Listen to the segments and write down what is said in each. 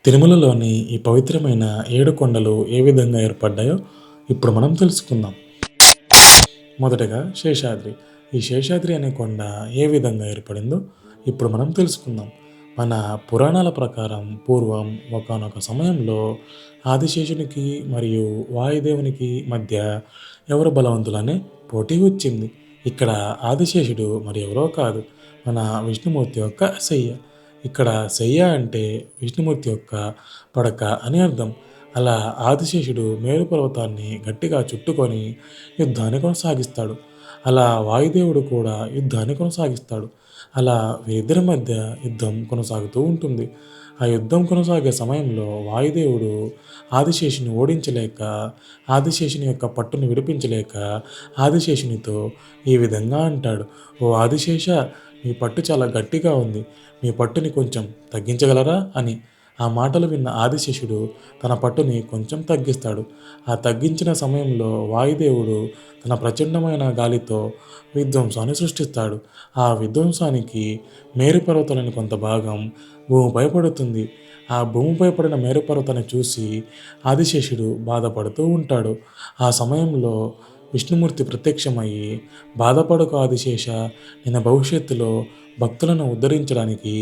తిరుమలలోని ఈ పవిత్రమైన 7 కొండలు ఏ విధంగా ఏర్పడ్డాయో ఇప్పుడు మనం తెలుసుకుందాం. మొదటగా శేషాద్రి. ఈ శేషాద్రి అనే కొండ ఏ విధంగా ఏర్పడిందో ఇప్పుడు మనం తెలుసుకుందాం. మన పురాణాల ప్రకారం పూర్వం ఒకానొక సమయంలో ఆదిశేషునికి మరియు వాయుదేవునికి మధ్య ఎవరు బలవంతులనే పోటీ వచ్చింది. ఇక్కడ ఆదిశేషుడు మరి ఎవరో కాదు, మన విష్ణుమూర్తి యొక్క శయ్య. ఇక్కడ శయ్య అంటే విష్ణుమూర్తి యొక్క పడక అని అర్థం. అలా ఆదిశేషుడు మేరు పర్వతాన్ని గట్టిగా చుట్టుకొని యుద్ధాన్ని కొనసాగిస్తాడు. అలా వాయుదేవుడు కూడా యుద్ధాన్ని కొనసాగిస్తాడు. అలా వీరిద్దరి మధ్య యుద్ధం కొనసాగుతూ ఉంటుంది. ఆ యుద్ధం కొనసాగే సమయంలో వాయుదేవుడు ఆదిశేషుని ఓడించలేక, ఆదిశేషుని యొక్క పట్టును విడిపించలేక ఆదిశేషునితో ఈ విధంగా అంటాడు: ఓ ఆదిశేష, మీ పట్టు చాలా గట్టిగా ఉంది, మీ పట్టుని కొంచెం తగ్గించగలరా అని. ఆ మాటలు విన్న ఆదిశేషుడు తన పట్టుని కొంచెం తగ్గిస్తాడు. ఆ తగ్గించిన సమయంలో వాయుదేవుడు తన ప్రచండమైన గాలితో విధ్వంసాన్ని సృష్టిస్తాడు. ఆ విధ్వంసానికి మేరుపర్వతంలోని కొంత భాగం భూమిపై పడుతుంది. ఆ భూమిపై పడిన మేరుపర్వతాన్ని చూసి ఆదిశేషుడు బాధపడుతూ ఉంటాడు. ఆ సమయంలో విష్ణుమూర్తి ప్రత్యక్షమయ్యి, బాధపడకు ఆదిశేష, నేను భవిష్యత్తులో భక్తులను ఉద్ధరించడానికి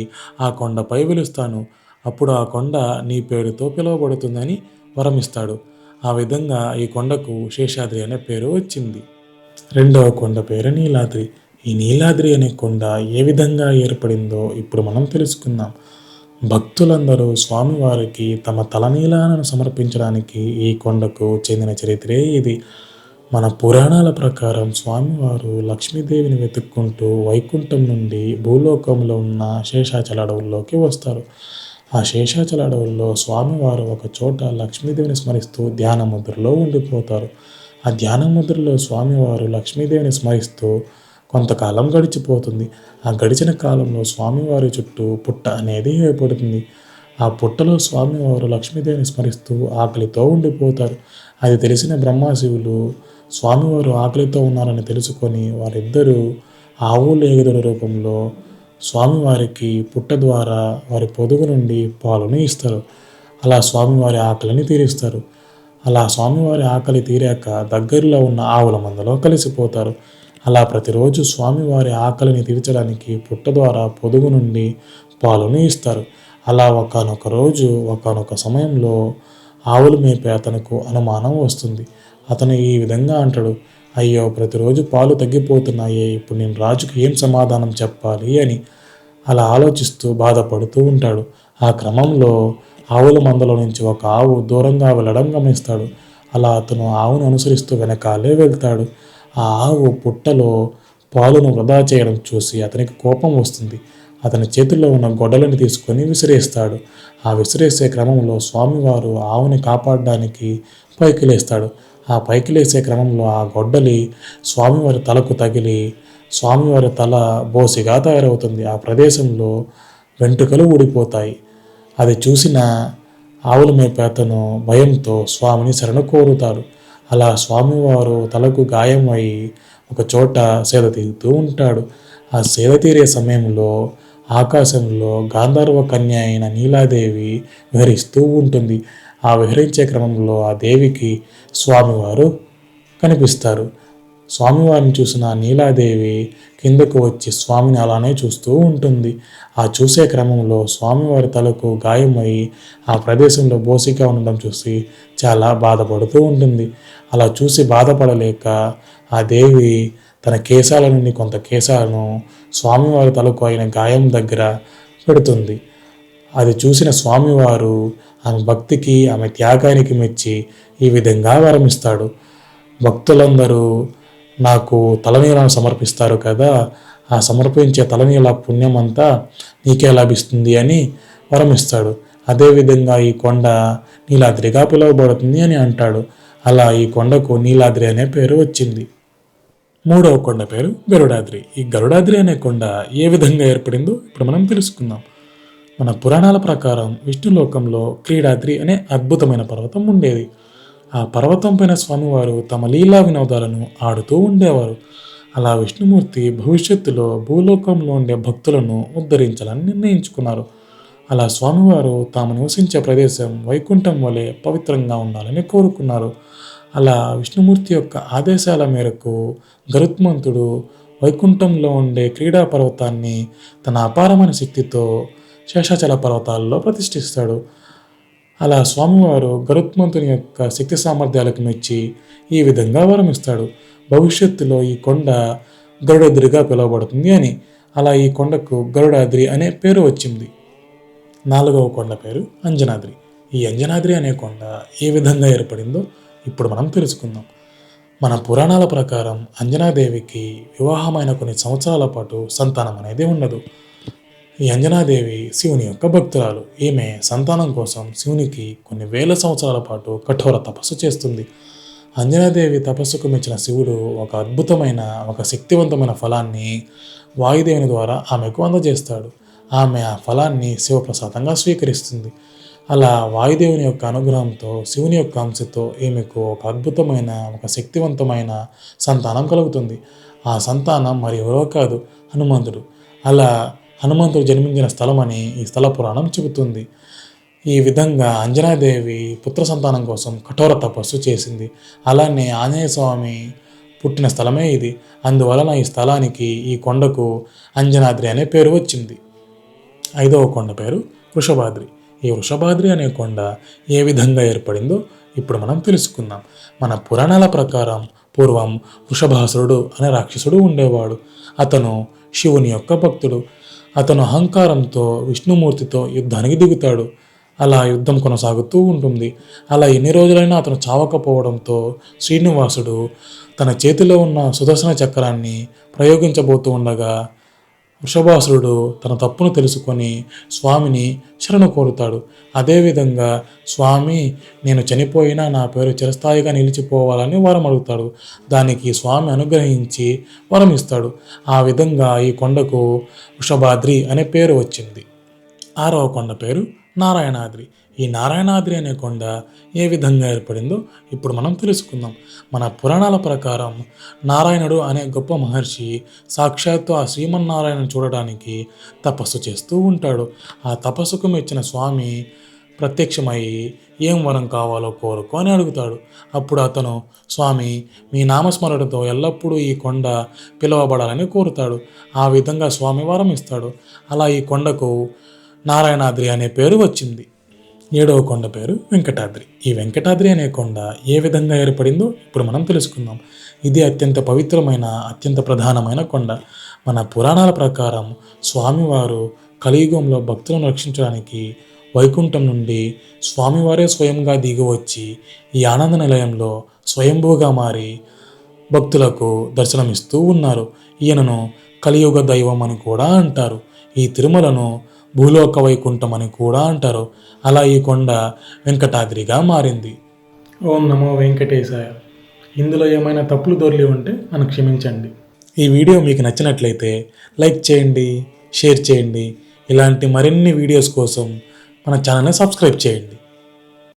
ఆ కొండపై వెలుస్తాను. అప్పుడు ఆ కొండ నీ పేరుతో పిలువబడుతుందని వరమిస్తాడు. ఆ విధంగా ఈ కొండకు శేషాద్రి అనే పేరు వచ్చింది. రెండవ కొండ పేరు నీలాద్రి. ఈ నీలాద్రి అనే కొండ ఏ విధంగా ఏర్పడిందో ఇప్పుడు మనం తెలుసుకుందాం. భక్తులందరూ స్వామివారికి తమ తలనీలాలను సమర్పించడానికి ఈ కొండకు చెందిన చరిత్రే ఇది. మన పురాణాల ప్రకారం స్వామివారు లక్ష్మీదేవిని వెతుక్కుంటూ వైకుంఠం నుండి భూలోకంలో ఉన్న శేషాచల అడవుల్లోకి వస్తారు. ఆ శేషాచల అడవుల్లో స్వామివారు ఒక చోట లక్ష్మీదేవిని స్మరిస్తూ ధ్యాన ముద్రలో ఉండిపోతారు. ఆ ధ్యాన ముద్రలో స్వామివారు లక్ష్మీదేవిని స్మరిస్తూ కొంతకాలం గడిచిపోతుంది. ఆ గడిచిన కాలంలో స్వామివారి చుట్టూ పుట్ట అనేది ఏర్పడుతుంది. ఆ పుట్టలో స్వామివారు లక్ష్మీదేవిని స్మరిస్తూ ఆకలితో ఉండిపోతారు. అది తెలిసిన బ్రహ్మశివులు స్వామివారు ఆకలితో ఉన్నారని తెలుసుకొని వారిద్దరూ ఆవు లేగదల రూపంలో స్వామివారికి పుట్ట ద్వారా వారి పొదుగు నుండి పాలను ఇస్తారు. అలా స్వామివారి ఆకలిని తీరుస్తారు. అలా స్వామివారి ఆకలి తీరాక దగ్గరలో ఉన్న ఆవుల మందలో కలిసిపోతారు. అలా ప్రతిరోజు స్వామివారి ఆకలిని తీర్చడానికి పుట్ట ద్వారా పొదుగు నుండి పాలను ఇస్తారు. అలా ఒకానొక రోజు ఒకానొక సమయంలో ఆవులు మేపే అతనుకు అనుమానం వస్తుంది. అతను ఈ విధంగా అంటాడు: అయ్యో, ప్రతిరోజు పాలు తగ్గిపోతున్నాయే, ఇప్పుడు నేను రాజుకు ఏం సమాధానం చెప్పాలి అని. అలా ఆలోచిస్తూ బాధపడుతూ ఉంటాడు. ఆ క్రమంలో ఆవుల మందలో నుంచి ఒక ఆవు దూరంగా వెళ్ళడం గమనిస్తాడు. అలా అతను ఆవును అనుసరిస్తూ వెనకాలే వెళ్తాడు. ఆ ఆవు పుట్టలో పాలును వృధా చేయడం చూసి అతనికి కోపం వస్తుంది. అతని చేతుల్లో ఉన్న గొడ్డలిని తీసుకొని విసిరేస్తాడు. ఆ విసిరేసే క్రమంలో స్వామివారు ఆవుని కాపాడడానికి పైకి లేస్తాడు. ఆ పైకి లేసే క్రమంలో ఆ గొడ్డలి స్వామివారి తలకు తగిలి స్వామివారి తల బోసిగా తయారవుతుంది. ఆ ప్రదేశంలో వెంట్రుకలు ఊడిపోతాయి. అది చూసిన ఆవుల మేపే అతను భయంతో స్వామిని శరణు కోరుతాడు. అలా స్వామివారు తలకు గాయం అయి ఒక చోట సేద తీరుతూ ఉంటాడు. ఆ సేద తీరే సమయంలో ఆకాశంలో గాంధర్వ కన్య అయిన నీలాదేవి విహరిస్తూ ఉంటుంది. ఆ విహరించే క్రమంలో ఆ దేవికి స్వామివారు కనిపిస్తారు. స్వామివారిని చూసిన నీలాదేవి కిందకు వచ్చి స్వామిని అలానే చూస్తూ ఉంటుంది. ఆ చూసే క్రమంలో స్వామివారి తలకు గాయమై ఆ ప్రదేశంలో బోసిగా ఉండడం చూసి చాలా బాధపడుతూ ఉంటుంది. అలా చూసి బాధపడలేక ఆ దేవి తన కేశాల నుండి కొంత కేశాలను స్వామివారి తలకు అయిన గాయం దగ్గర పెడుతుంది. అది చూసిన స్వామివారు ఆమె భక్తికి, ఆమె త్యాగానికి మెచ్చి ఈ విధంగా వరమిస్తాడు: భక్తులందరూ నాకు తలనీలను సమర్పిస్తారు కదా, ఆ సమర్పించే తలనీల పుణ్యం అంతా నీకే లభిస్తుంది అని వరమిస్తాడు. అదేవిధంగా ఈ కొండ నీలాద్రిగా పిలువబడుతుంది అని అంటాడు. అలా ఈ కొండకు నీలాద్రి అనే పేరు వచ్చింది. మూడవ కొండ పేరు గరుడాద్రి. ఈ గరుడాద్రి అనే కొండ ఏ విధంగా ఏర్పడిందో ఇప్పుడు మనం తెలుసుకుందాం. మన పురాణాల ప్రకారం విష్ణులోకంలో క్రీడాద్రి అనే అద్భుతమైన పర్వతం ఉండేది. ఆ పర్వతం పైన స్వామివారు తమ లీలా వినోదాలను ఆడుతూ ఉండేవారు. అలా విష్ణుమూర్తి భవిష్యత్తులో భూలోకంలో ఉండే భక్తులను ఉద్ధరించాలని నిర్ణయించుకున్నారు. అలా స్వామివారు తాము నివసించే ప్రదేశం వైకుంఠం వలె పవిత్రంగా ఉండాలని కోరుకున్నారు. అలా విష్ణుమూర్తి యొక్క ఆదేశాల మేరకు గరుత్మంతుడు వైకుంఠంలో ఉండే క్రీడా పర్వతాన్ని తన అపారమైన శక్తితో శేషాచల పర్వతాల్లో ప్రతిష్ఠిస్తాడు. అలా స్వామివారు గరుత్మంతుని యొక్క శక్తి సామర్థ్యాలకు మెచ్చి ఈ విధంగా వరమిస్తాడు. భవిష్యత్తులో ఈ కొండ గరుడాద్రిగా పిలువబడుతుంది అని. అలా ఈ కొండకు గరుడాద్రి అనే పేరు వచ్చింది. 4వ కొండ పేరు అంజనాద్రి. ఈ అంజనాద్రి అనే కొండ ఏ విధంగా ఏర్పడిందో ఇప్పుడు మనం తెలుసుకుందాం. మన పురాణాల ప్రకారం అంజనాదేవికి వివాహమైన కొన్ని సంవత్సరాల పాటు సంతానం అనేది ఉండదు. ఈ అంజనాదేవి శివుని యొక్క భక్తురాలు. ఈమె సంతానం కోసం శివునికి కొన్ని వేల సంవత్సరాల పాటు కఠోర తపస్సు చేస్తుంది. అంజనాదేవి తపస్సుకు మెచ్చిన శివుడు ఒక అద్భుతమైన, ఒక శక్తివంతమైన ఫలాన్ని వాయుదేవుని ద్వారా ఆమెకు అందజేస్తాడు. ఆమె ఆ ఫలాన్ని శివప్రసాదంగా స్వీకరిస్తుంది. అలా వాయుదేవుని యొక్క అనుగ్రహంతో, శివుని యొక్క అంశతో ఈమెకు ఒక అద్భుతమైన, ఒక శక్తివంతమైన సంతానం కలుగుతుంది. ఆ సంతానం మరి ఎవరో కాదు, హనుమంతుడు. అలా హనుమంతుడు జన్మించిన స్థలమని ఈ స్థల పురాణం చెబుతుంది. ఈ విధంగా అంజనాదేవి పుత్ర సంతానం కోసం కఠోర తపస్సు చేసింది. అలానే ఆంజనేయ స్వామి పుట్టిన స్థలమే ఇది. అందువలన ఈ స్థలానికి, ఈ కొండకు అంజనాద్రి అనే పేరు వచ్చింది. 5వ కొండ పేరు వృషభాద్రి. ఈ వృషభాద్రి అనే కొండ ఏ విధంగా ఏర్పడిందో ఇప్పుడు మనం తెలుసుకుందాం. మన పురాణాల ప్రకారం పూర్వం వృషభాసురుడు అనే రాక్షసుడు ఉండేవాడు. అతను శివుని యొక్క భక్తుడు. అతను అహంకారంతో విష్ణుమూర్తితో యుద్ధానికి దిగుతాడు. అలా యుద్ధం కొనసాగుతూ ఉంటుంది. అలా ఎన్ని రోజులైనా అతను చావకపోవడంతో శ్రీనివాసుడు తన చేతిలో ఉన్న సుదర్శన చక్రాన్ని ప్రయోగించబోతూ ఉండగా వృషభాసురుడు తన తప్పును తెలుసుకొని స్వామిని శరణు కోరుతాడు. అదేవిధంగా స్వామి, నేను చనిపోయినా నా పేరు చిరస్థాయిగా నిలిచిపోవాలని వరం అడుగుతాడు. దానికి స్వామి అనుగ్రహించి వరం ఇస్తాడు. ఆ విధంగా ఈ కొండకు వృషభాద్రి అనే పేరు వచ్చింది. 6వ కొండ పేరు నారాయణాద్రి. ఈ నారాయణాద్రి అనే కొండ ఏ విధంగా ఏర్పడిందో ఇప్పుడు మనం తెలుసుకుందాం. మన పురాణాల ప్రకారం నారాయణుడు అనే గొప్ప మహర్షి సాక్షాత్తు ఆ శ్రీమన్నారాయణను చూడడానికి తపస్సు చేస్తూ ఉంటాడు. ఆ తపస్సుకు మెచ్చిన స్వామి ప్రత్యక్షమై ఏం వరం కావాలో కోరుకో అని అడుగుతాడు. అప్పుడు అతను, స్వామి, మీ నామస్మరణతో ఎల్లప్పుడూ ఈ కొండ పిలువబడాలని కోరుతాడు. ఆ విధంగా స్వామి వరం ఇస్తాడు. అలా ఈ కొండకు నారాయణాద్రి అనే పేరు వచ్చింది. 7వ కొండ పేరు వెంకటాద్రి. ఈ వెంకటాద్రి అనే కొండ ఏ విధంగా ఏర్పడిందో ఇప్పుడు మనం తెలుసుకుందాం. ఇది అత్యంత పవిత్రమైన, అత్యంత ప్రధానమైన కొండ. మన పురాణాల ప్రకారం స్వామివారు కలియుగంలో భక్తులను రక్షించడానికి వైకుంఠం నుండి స్వామివారే స్వయంగా దిగివచ్చి ఈ ఆనంద నిలయంలో స్వయంభూగా మారి భక్తులకు దర్శనమిస్తూ ఉన్నారు. ఈయనను కలియుగ దైవం అని కూడా అంటారు. ఈ తిరుమలను భూలోక వైకుంఠం అని కూడా అంటారు. అలా ఈ కొండ వెంకటాద్రిగా మారింది. ఓం నమో వెంకటేశాయ. ఇందులో ఏమైనా తప్పులు దొర్లి ఉంటే నన్ను క్షమించండి. ఈ వీడియో మీకు నచ్చినట్లయితే లైక్ చేయండి, షేర్ చేయండి. ఇలాంటి మరిన్ని వీడియోస్ కోసం మన ఛానల్ని సబ్స్క్రైబ్ చేయండి.